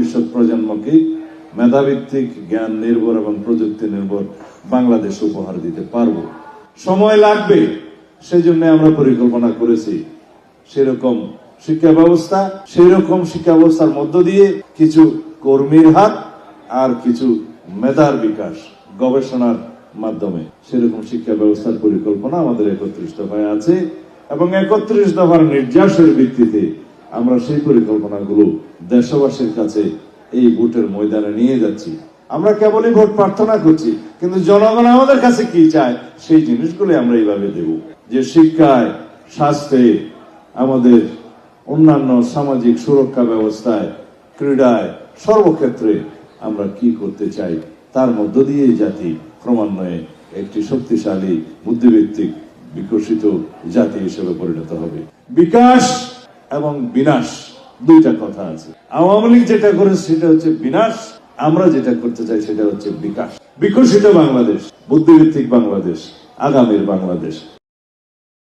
ভবিষ্যৎ প্রজন্মকে মেধাভিত্তিক, জ্ঞান নির্ভর এবং প্রযুক্তি নির্ভর বাংলাদেশ উপহার দিতে পারবো। সময় লাগবে, সেজন্য আমরা পরিকল্পনা করেছি সেরকম শিক্ষা ব্যবস্থার মধ্য দিয়ে কিছু কর্মীর হাত আর কিছু মেধার বিকাশ, গবেষণার মাধ্যমে সেরকম শিক্ষা ব্যবস্থার পরিকল্পনা আমাদের 31 দফায় আছে এবং 31 দফার নির্যাসের ভিত্তিতে আমরা সেই পরিকল্পনাগুলো দেশবাসীর কাছে এই ভোটের ময়দানে নিয়ে যাচ্ছি। আমরা কেবলই ভোট প্রার্থনা করছি, কিন্তু জনগণ আমাদের কাছে কি চায় সেই জিনিসগুলো আমরা এইভাবে দেব যে শিক্ষায়, স্বাস্থ্যে, আমাদের অন্যান্য সামাজিক সুরক্ষা ব্যবস্থায়, ক্রীড়ায়, সর্বক্ষেত্রে আমরা কি করতে চাই, তার মধ্য দিয়ে জাতি ক্রমান্বয়ে একটি শক্তিশালী, বুদ্ধিভিত্তিক, বিকশিত জাতি হিসেবে পরিণত হবে। বিকাশ এবং বিনাশ দুইটা কথা আছে। আওয়ামী লীগ যেটা করে সেটা হচ্ছে বিনাশ, আমরা যেটা করতে চাই সেটা হচ্ছে বিকাশ। বিকশিত বাংলাদেশ, বুদ্ধিভিত্তিক বাংলাদেশ, আগামীর বাংলাদেশ।